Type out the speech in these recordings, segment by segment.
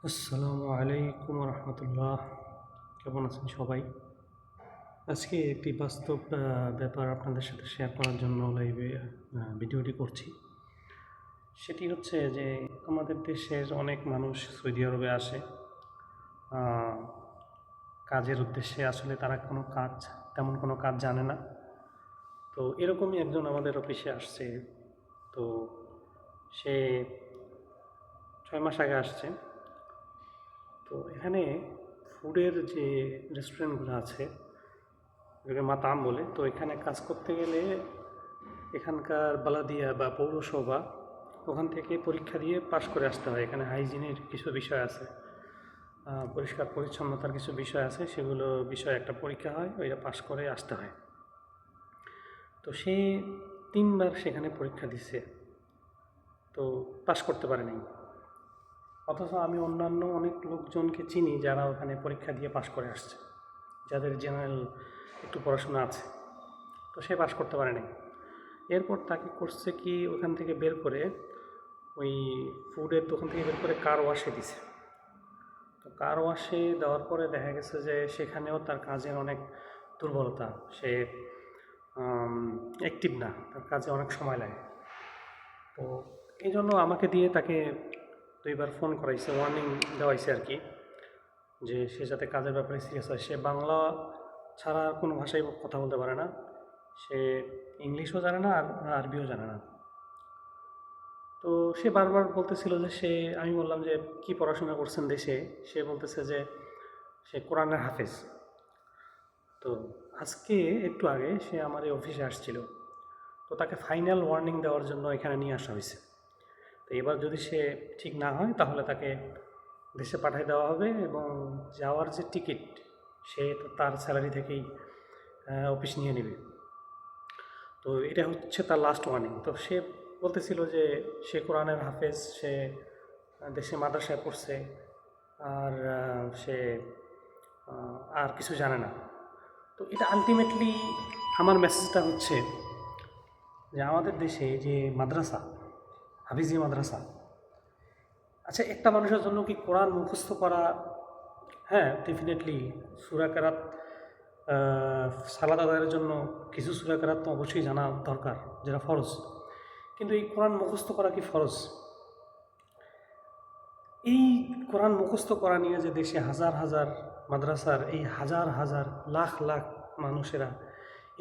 আসসালামু আলাইকুম রহমতুল্লাহ। কেমন আছেন সবাই? আজকে একটি বাস্তব ব্যাপার আপনাদের সাথে শেয়ার করার জন্য লাইভে ভিডিওটি করছি। সেটি হচ্ছে যে আমাদের দেশের অনেক মানুষ সৌদি আরবে আসে কাজের উদ্দেশ্যে। আসলে তারা তেমন কোনো কাজ জানে না। তো এরকমই একজন আমাদের অফিসে আসছে। তো সে 6 মাস আগে আসছে। তো এখানে ফুডের যে রেস্টুরেন্টগুলো আছে, এটাকে মাতাম বলে, তো এখানে কাজ করতে গেলে এখানকার বালাদিয়া বা পৌরসভা ওখান থেকে পরীক্ষা দিয়ে পাশ করে আসতে হয়। এখানে হাইজিনের কিছু বিষয় আছে, পরিষ্কার পরিচ্ছন্নতার কিছু বিষয় আছে, সেগুলো বিষয়ে একটা পরীক্ষা হয়, ওইটা পাশ করে আসতে হয়। তো সে 3বার সেখানে পরীক্ষা দিছে, তো পাশ করতে পারেনি। অথচ আমি অন্যান্য অনেক লোকজনকে চিনি যারা ওখানে পরীক্ষা দিয়ে পাশ করে আসছে, যাদের জেনারেল একটু পড়াশোনা আছে। তো সে পাশ করতে পারেনি। এরপর তাকে করছে কি, ওখান থেকে বের করে ওই ফুডের দোকান থেকে বের করে কার ওয়াশে দিছে। তো কার ওয়াশে দেওয়ার পরে দেখা গেছে যে সেখানেও তার কাজের অনেক দুর্বলতা। সে অ্যাক্টিভ না, তার কাজে অনেক সময় লাগে। তো এই জন্য আমাকে দিয়ে তাকে 2বার ফোন করাইছে, ওয়ার্নিং দেওয়াইছে আর কি, যে সে যাতে কাজের ব্যাপারে সিরিয়াস হয়। সে বাংলা ছাড়া আর কোনো ভাষায় কথা বলতে পারে না, সে ইংলিশও জানে না আর আরবিও জানে না। তো সে বারবার বলতেছিল যে আমি বললাম যে কি পড়াশোনা করছেন দেশে। সে বলতেছে যে সে কোরআনের হাফেজ। তো আজকে একটু আগে সে আমার এই অফিসে আসছিল। তো তাকে ফাইনাল ওয়ার্নিং দেওয়ার জন্য এখানে নিয়ে আসা হয়েছে। তো এবার যদি সে ঠিক না হয় তাহলে তাকে দেশে পাঠিয়ে দেওয়া হবে, এবং যাওয়ার যে টিকিট সে তার স্যালারি থেকেই অফিস নিয়ে নেবে। তো এটা হচ্ছে তার লাস্ট ওয়ার্নিং। তো সে বলতেছিল যে সে কোরআনের হাফেজ, সে দেশে মাদ্রাসায় পড়ছে, আর সে আর কিছু জানে না। তো এটা আলটিমেটলি আমার মেসেজটা হচ্ছে যে আমাদের দেশে যে মাদ্রাসা, হাফিজি মাদ্রাসা, আচ্ছা একটা মানুষের জন্য কি কোরআন মুখস্থ করা? হ্যাঁ, ডেফিনেটলি সূরা কেরাত, সালাত আদায়ের জন্য কিছু সূরা কেরাত তো অবশ্যই জানা দরকার, যেটা ফরজ। কিন্তু এই কোরআন মুখস্থ করা কি ফরজ? এই কোরআন মুখস্থ করা নিয়ে যে দেশে হাজার হাজার মাদ্রাসার এই হাজার হাজার লাখ লাখ মানুষেরা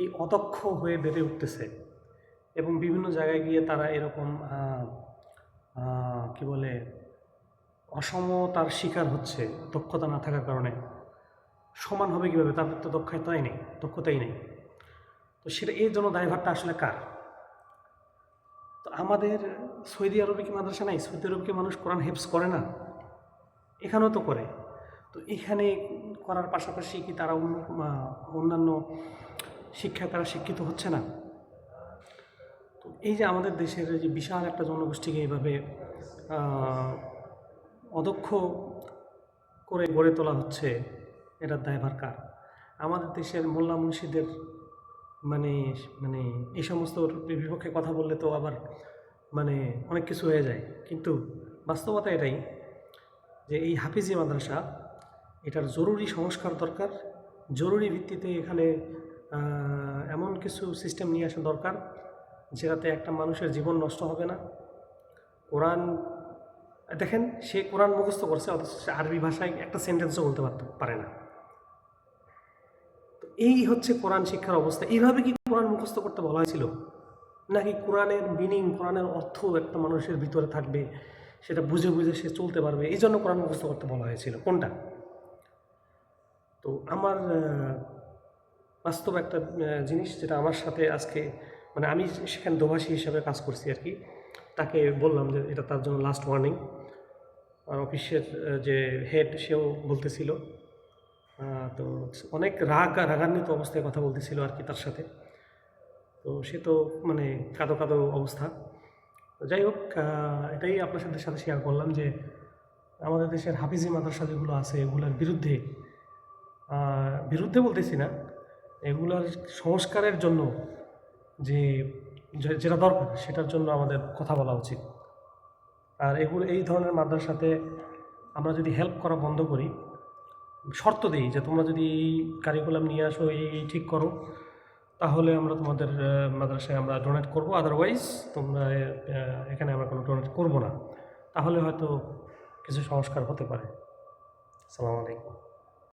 এই অদক্ষ হয়ে বেড়ে উঠতেছে, এবং বিভিন্ন জায়গায় গিয়ে তারা এরকম কি বলে অসমতার শিকার হচ্ছে দক্ষতা না থাকার কারণে। সমান হবে কীভাবে? তাদের তো দক্ষতাই নেই। তো সেটা এর জন্য দায়ভারটা আসলে কার? তো আমাদের সৌদি আরবে কি মাদ্রাসা নাই? সৌদি আরবে কি মানুষ কোরআন হেফজ করে না? এখানেও তো করে। তো এখানে করার পাশাপাশি কি তারা অন্যান্য শিক্ষায় তারা শিক্ষিত হচ্ছে না? তো এই যে আমাদের দেশের যে বিশাল একটা জনগোষ্ঠীকে এইভাবে অদক্ষ করে গড়ে তোলা হচ্ছে, এটার দায়ভার কার? আমাদের দেশের মোল্লা মুন্সিদের মানে মানে এই সমস্ত বিপক্ষে কথা বললে তো আবার অনেক কিছু হয়ে যায়। কিন্তু বাস্তবতা এটাই যে এই হাফিজি মাদ্রাসা, এটার জরুরি সংস্কার দরকার। জরুরি ভিত্তিতে এখানে এমন কিছু সিস্টেম নিয়ে আসা দরকার যেটাতে একটা মানুষের জীবন নষ্ট হবে না। কোরআন দেখেন, সে কোরআন মুখস্থ করছে, অথচ সে আরবি ভাষায় একটা সেন্টেন্সও বলতে পারে না। তো এই হচ্ছে কোরআন শিক্ষার অবস্থা। এইভাবে কি কোরআন মুখস্থ করতে বলা হয়েছিল? নাকি কোরআনের মিনিং, কোরআনের অর্থ একটা মানুষের ভিতরে থাকবে, সেটা বুঝে বুঝে সে চলতে পারবে, এই জন্য কোরআন মুখস্থ করতে বলা হয়েছিল? কোনটা? তো আমার বাস্তব একটা জিনিস যেটা আমার সাথে আজকে, আমি সেখানে দোভাষী হিসাবে কাজ করছি আর কি, তাকে বললাম যে এটা তার জন্য লাস্ট ওয়ার্নিং। আর অফিসের যে হেড, সেও বলতেছিল। তো অনেক রাগান্বিত অবস্থায় কথা বলতেছিল আর কি তার সাথে। তো সে তো কাঁদো কাঁদো অবস্থা। যাই হোক, এটাই আপনার সাথে শেয়ার করলাম যে আমাদের দেশের হাফিজি মাদ্রাসা যেগুলো আছে এগুলোর বিরুদ্ধে বিরুদ্ধে বলতেছি না, এগুলার সংস্কারের জন্য যে যেটা দরকার সেটার জন্য আমাদের কথা বলা উচিত। আর এই ধরনের মাদ্রাসাতে আমরা যদি হেল্প করা বন্ধ করি, শর্ত দিই যে তোমরা যদি এই কারিকুলাম নিয়ে আসো, এই ঠিক করো, তাহলে আমরা তোমাদের মাদ্রাসায় আমরা ডোনেট করব, আদারওয়াইজ তোমরা এখানে আমরা কোনো ডোনেট করব না, তাহলে হয়তো কিছু সংস্কার হতে পারে। আসসালামু আলাইকুম।